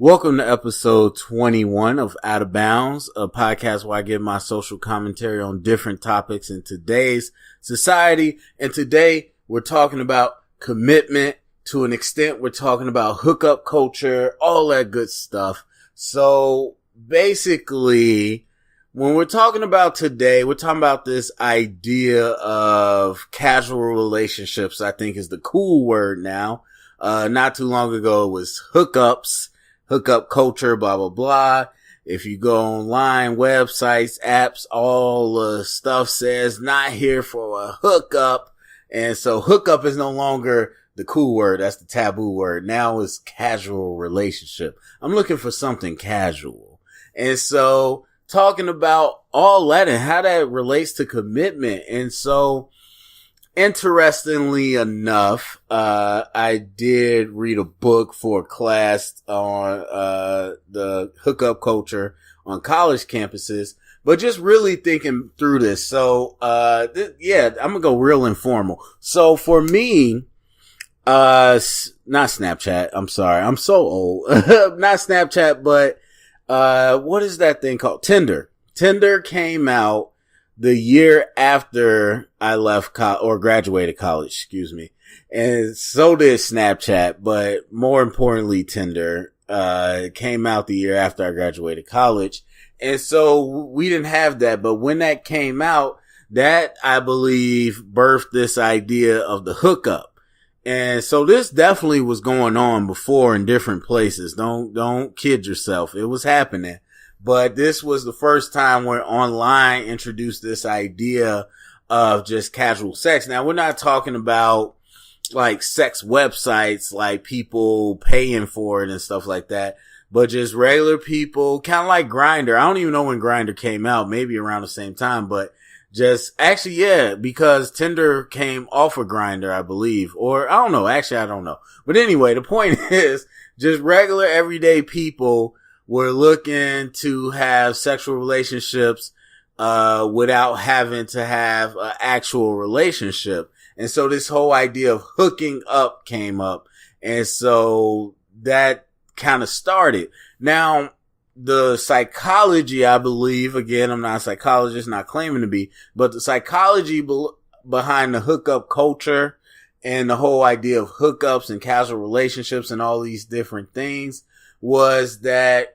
Welcome to episode 21 of Out of Bounds, a podcast where I give my social commentary on different topics in today's society. And today we're talking about commitment. To an extent, we're talking about hookup culture, all that good stuff. So basically, when we're talking about today, we're talking about this idea of casual relationships, I think is the cool word now. Not too long ago, it was hookups. Hookup culture, blah, blah, blah. If you go online, websites, apps, all the stuff says not here for a hookup. And so hookup is no longer the cool word. That's the taboo word. Now it's casual relationship. I'm looking for something casual. And so talking about all that and how that relates to commitment. And so interestingly enough, I did read a book for a class on, the hookup culture on college campuses, but just really thinking through this. So, I'm gonna go real informal. So for me, not Snapchat. I'm sorry. I'm so old. Not Snapchat, but, what is that thing called? Tinder. Tinder came out the year after I left or graduated college, excuse me. And so did Snapchat, but more importantly, Tinder, came out the year after I graduated college. And so we didn't have that. But when that came out, that I believe birthed this idea of the hookup. And so this definitely was going on before in different places. Don't kid yourself. It was happening. But this was the first time where online introduced this idea of just casual sex. Now, we're not talking about like sex websites, like people paying for it and stuff like that, but just regular people, kind of like Grindr. I don't even know when Grindr came out, maybe around the same time, but just actually, yeah, because Tinder came off of Grindr, I believe, or I don't know. Actually, I don't know. But anyway, the point is just regular everyday people were looking to have sexual relationships, without having to have an actual relationship. And so this whole idea of hooking up came up. And so that kind of started. Now, the psychology, I believe, again, I'm not a psychologist, not claiming to be, but the psychology behind the hookup culture and the whole idea of hookups and casual relationships and all these different things was that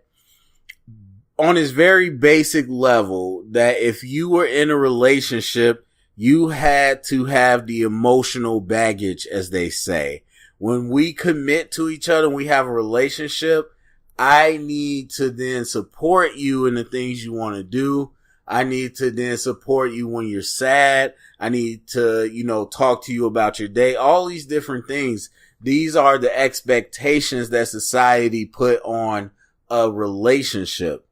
on its very basic level, that if you were in a relationship, you had to have the emotional baggage, as they say. When we commit to each other and we have a relationship, I need to then support you in the things you want to do. I need to then support you when you're sad. I need to, talk to you about your day. All these different things. These are the expectations that society put on a relationship.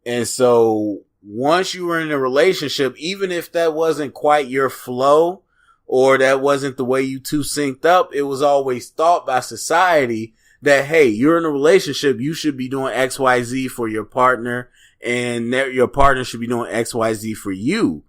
And so once you were in a relationship, even if that wasn't quite your flow or that wasn't the way you two synced up, it was always thought by society that, hey, you're in a relationship, you should be doing XYZ for your partner and your partner should be doing XYZ for you.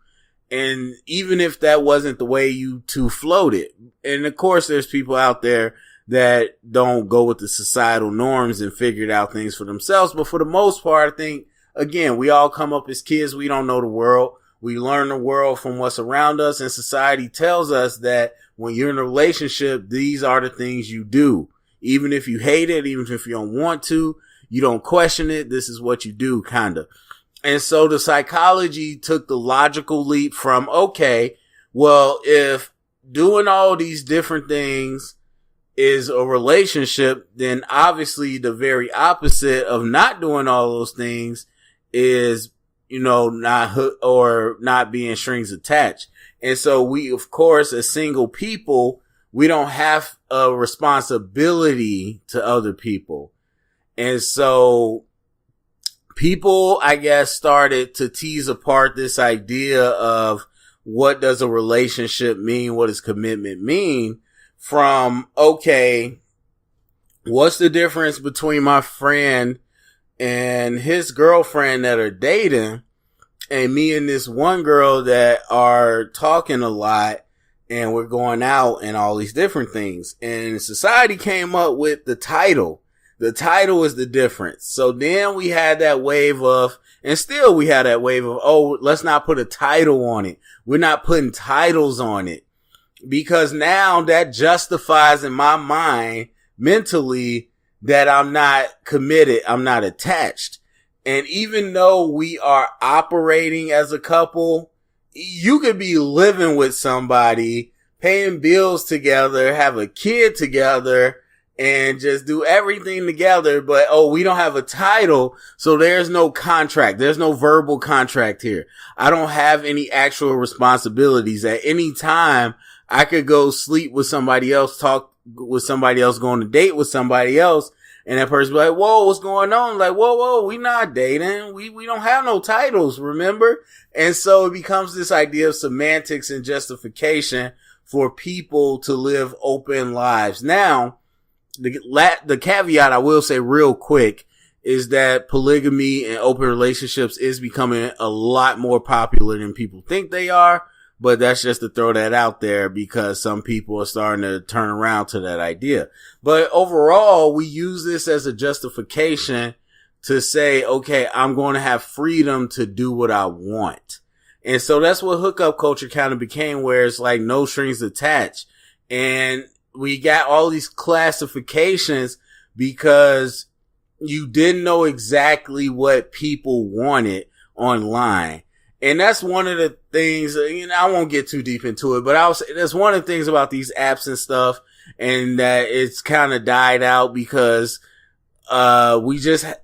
And even if that wasn't the way you two floated. And of course, there's people out there that don't go with the societal norms and figured out things for themselves. But for the most part, I think, again, we all come up as kids. We don't know the world. We learn the world from what's around us. And society tells us that when you're in a relationship, these are the things you do. Even if you hate it, even if you don't want to, you don't question it. This is what you do, kind of. And so the psychology took the logical leap from, okay, well, if doing all these different things is a relationship, then obviously the very opposite of not doing all those things is, not being strings attached. And so we, of course, as single people, we don't have a responsibility to other people. And so people, I guess, started to tease apart this idea of what does a relationship mean? What does commitment mean? From, okay, what's the difference between my friend and his girlfriend that are dating and me and this one girl that are talking a lot and we're going out and all these different things? And society came up with the title The title is the difference. So then we had that wave of, and still we had that wave of, oh, let's not put a title on it. We're not putting titles on it. Because now that justifies in my mind mentally that I'm not committed. I'm not attached. And even though we are operating as a couple, you could be living with somebody, paying bills together, have a kid together, and just do everything together. But, oh, we don't have a title. So there's no contract. There's no verbal contract here. I don't have any actual responsibilities. At any time, I could go sleep with somebody else, talk with somebody else, go on a date with somebody else. And that person be like, whoa, what's going on? Like, whoa, we not dating. We don't have no titles, remember? And so it becomes this idea of semantics and justification for people to live open lives. Now, the caveat I will say real quick is that polygamy and open relationships is becoming a lot more popular than people think they are. But that's just to throw that out there because some people are starting to turn around to that idea. But overall, we use this as a justification to say, okay, I'm going to have freedom to do what I want. And so that's what hookup culture kind of became, where it's like no strings attached. And we got all these classifications because you didn't know exactly what people wanted online. And that's one of the things, I won't get too deep into it, but I'll say that's one of the things about these apps and stuff, and that it's kind of died out because,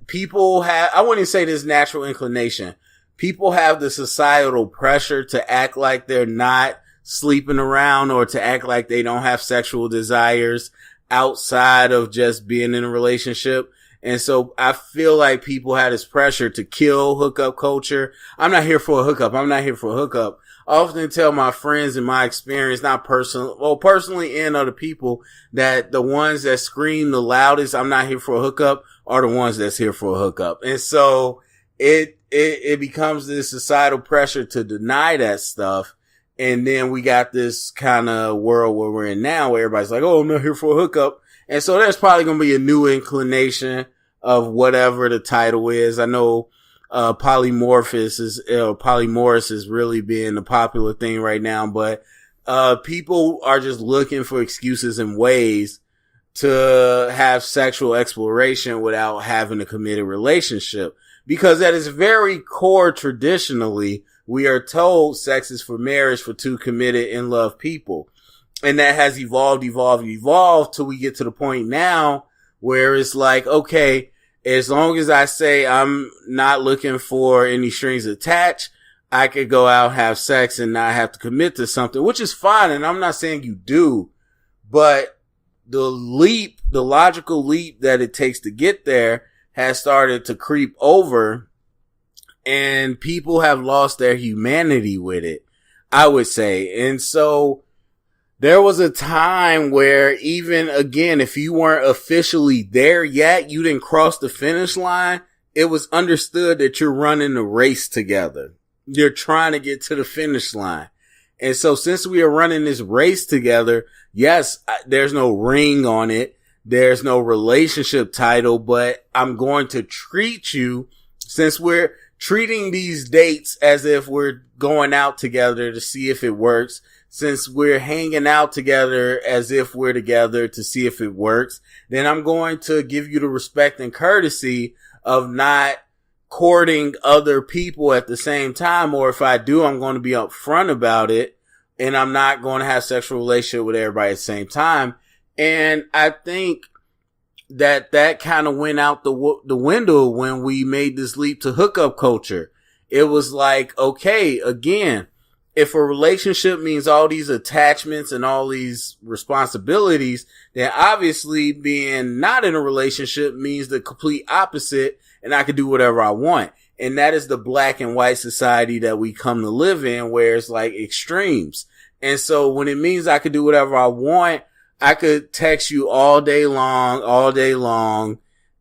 people have, I wouldn't say this natural inclination. People have the societal pressure to act like they're not sleeping around or to act like they don't have sexual desires outside of just being in a relationship. And so I feel like people had this pressure to kill hookup culture. I'm not here for a hookup. I often tell my friends in my experience, personally and other people, that the ones that scream the loudest, I'm not here for a hookup, are the ones that's here for a hookup. And so it becomes this societal pressure to deny that stuff. And then we got this kind of world where we're in now where everybody's like, oh, I'm not here for a hookup. And so there's probably going to be a new inclination of whatever the title is. I know, polymorphous is really being a popular thing right now, but, people are just looking for excuses and ways to have sexual exploration without having a committed relationship. Because at its very core, traditionally, we are told sex is for marriage for two committed in love people. And that has evolved till we get to the point now where it's like, okay, as long as I say I'm not looking for any strings attached, I could go out, have sex and not have to commit to something, which is fine. And I'm not saying you do, but the logical leap that it takes to get there has started to creep over, and people have lost their humanity with it, I would say. And so there was a time where even, again, if you weren't officially there yet, you didn't cross the finish line, it was understood that you're running a race together. You're trying to get to the finish line. And so since we are running this race together, yes, there's no ring on it. There's no relationship title, but I'm going to treat you, since we're treating these dates as if we're going out together to see if it works, since we're hanging out together as if we're together to see if it works, then I'm going to give you the respect and courtesy of not courting other people at the same time. Or if I do, I'm going to be upfront about it, and I'm not going to have sexual relationship with everybody at the same time. And I think that kind of went out the window when we made this leap to hookup culture. It was like, okay, again, if a relationship means all these attachments and all these responsibilities, then obviously being not in a relationship means the complete opposite, and I can do whatever I want. And that is the black and white society that we come to live in, where it's like extremes. And so when it means I could do whatever I want, I could text you all day long,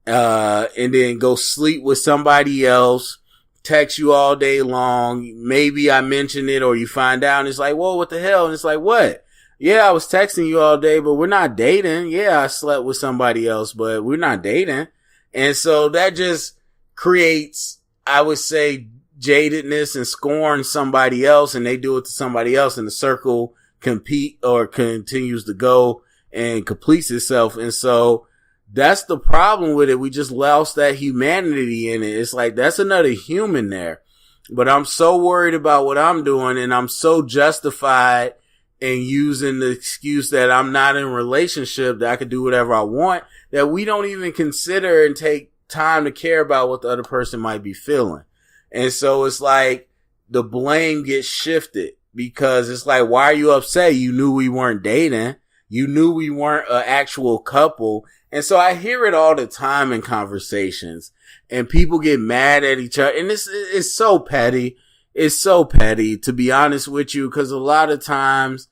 and then go sleep with somebody else, text you all day long. Maybe I mention it or you find out and it's like, whoa, what the hell? And it's like, what? yeah, I was texting you all day, but we're not dating. Yeah, I slept with somebody else, but we're not dating. And so that just creates, I would say, jadedness and scorn somebody else, and they do it to somebody else, and the circle continues to go and completes itself. And so that's the problem with it. We just lost that humanity in it. It's like, that's another human there. But I'm so worried about what I'm doing, and I'm so justified in using the excuse that I'm not in a relationship, that I can do whatever I want, that we don't even consider and take time to care about what the other person might be feeling. And so it's like the blame gets shifted, because it's like, why are you upset? You knew we weren't dating. You knew we weren't an actual couple. And so I hear it all the time in conversations, and people get mad at each other. And it's so petty. It's so petty, to be honest with you, because a lot of times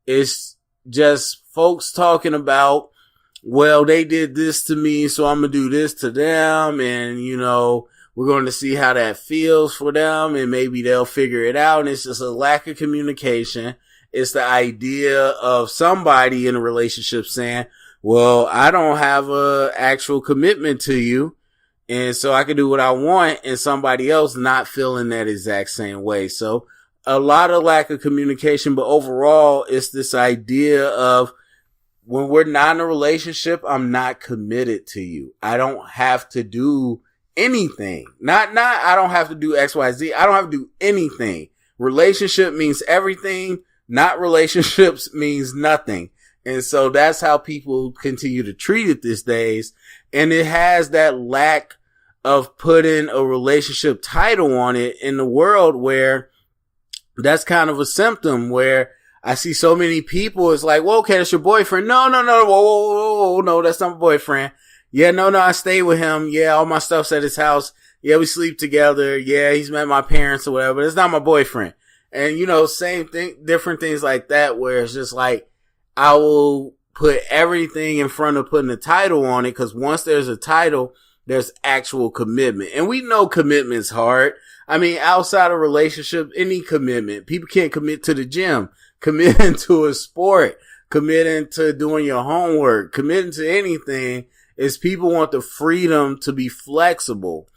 it's just folks talking about, well, they did this to me, so I'm going to do this to them. And, you know, we're going to see how that feels for them, and maybe they'll figure it out. And it's just a lack of communication. It's the idea of somebody in a relationship saying, well, I don't have a actual commitment to you, and so I can do what I want, and somebody else not feeling that exact same way. So a lot of lack of communication, but overall, it's this idea of, when we're not in a relationship, I'm not committed to you. I don't have to do anything. Not I don't have to do X, Y, Z. I don't have to do anything. Relationship means everything. Not relationships means nothing. And so that's how people continue to treat it these days. And it has that lack of putting a relationship title on it in the world, where that's kind of a symptom, where I see so many people, it's like, well, okay, that's your boyfriend. No, whoa, no, that's not my boyfriend. Yeah, no, I stay with him. Yeah, all my stuff's at his house. Yeah, we sleep together. Yeah, he's met my parents or whatever, but it's not my boyfriend. And, you know, same thing, different things like that, where it's just like, I will put everything in front of putting a title on it, because once there's a title, there's actual commitment. And we know commitment's hard. I mean, outside of relationship, any commitment, people can't commit to the gym, committing to a sport, committing to doing your homework, committing to anything, is people want the freedom to be flexible.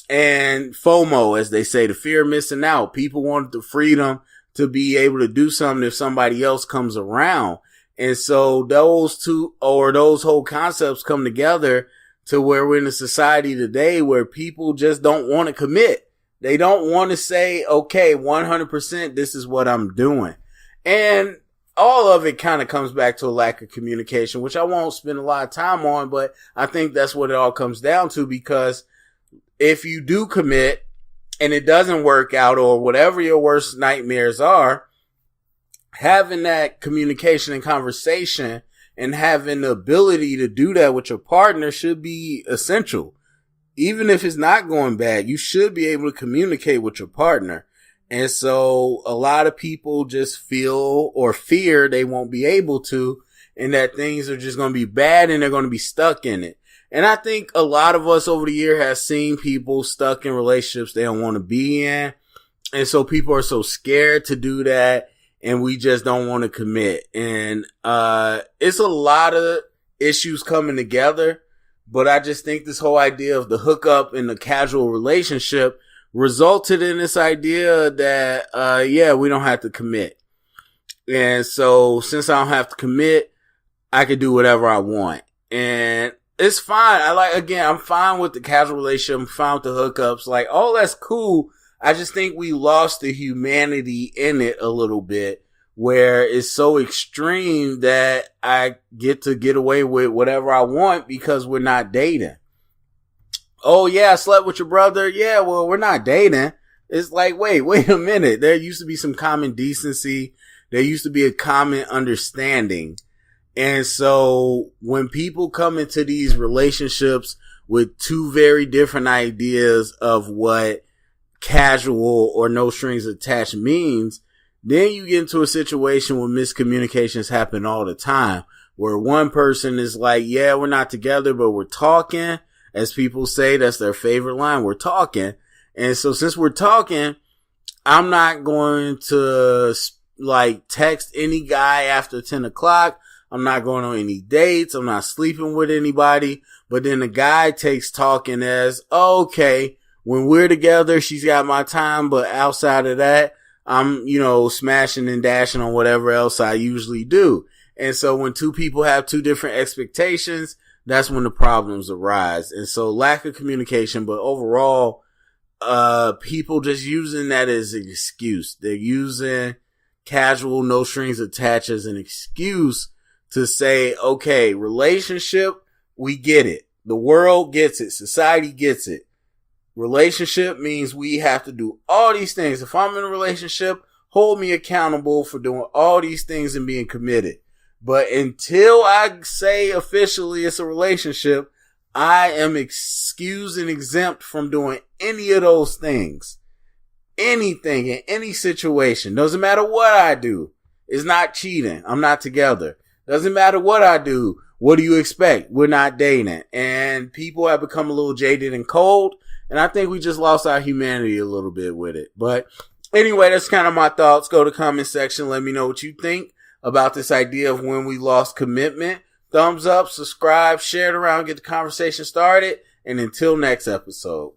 And FOMO, as they say, the fear of missing out. People want the freedom to be able to do something if somebody else comes around. And so those whole concepts come together to where we're in a society today where people just don't want to commit. They don't want to say, okay, 100%, this is what I'm doing. And all of it kind of comes back to a lack of communication, which I won't spend a lot of time on, but I think that's what it all comes down to, because if you do commit and it doesn't work out, or whatever your worst nightmares are, having that communication and conversation and having the ability to do that with your partner should be essential. Even if it's not going bad, you should be able to communicate with your partner. And so a lot of people just feel or fear they won't be able to, and that things are just going to be bad and they're going to be stuck in it. And I think a lot of us over the year have seen people stuck in relationships they don't want to be in. And so people are so scared to do that, and we just don't want to commit. And it's a lot of issues coming together, but I just think this whole idea of the hookup and the casual relationship resulted in this idea that, we don't have to commit. And so since I don't have to commit, I can do whatever I want. And it's fine. I'm fine with the casual relationship. I'm fine with the hookups. Like, oh, that's cool. I just think we lost the humanity in it a little bit, where it's so extreme that I get to get away with whatever I want because we're not dating. Oh yeah, I slept with your brother. Yeah, well, we're not dating. It's like, wait a minute. There used to be some common decency. There used to be a common understanding. And so when people come into these relationships with two very different ideas of what casual or no strings attached means, then you get into a situation where miscommunications happen all the time, where one person is like, yeah, we're not together, but we're talking. As people say, that's their favorite line. We're talking. And so since we're talking, I'm not going to, like text any guy after 10 o'clock. I'm not going on any dates. I'm not sleeping with anybody. But then the guy takes talking as, oh, okay, when we're together, she's got my time. But outside of that, I'm, smashing and dashing on whatever else I usually do. And so when two people have two different expectations, that's when the problems arise. And so lack of communication, but overall, people just using that as an excuse. They're using casual, no strings attached as an excuse to say, okay, relationship, we get it. The world gets it. Society gets it. Relationship means we have to do all these things. If I'm in a relationship, hold me accountable for doing all these things and being committed. But until I say officially it's a relationship, I am excused and exempt from doing any of those things. Anything in any situation. Doesn't matter what I do. It's not cheating. I'm not together. Doesn't matter what I do. What do you expect? We're not dating. And people have become a little jaded and cold. And I think we just lost our humanity a little bit with it. But anyway, that's kind of my thoughts. Go to the comment section. Let me know what you think about this idea of when we lost commitment. Thumbs up, subscribe, share it around, get the conversation started. And until next episode.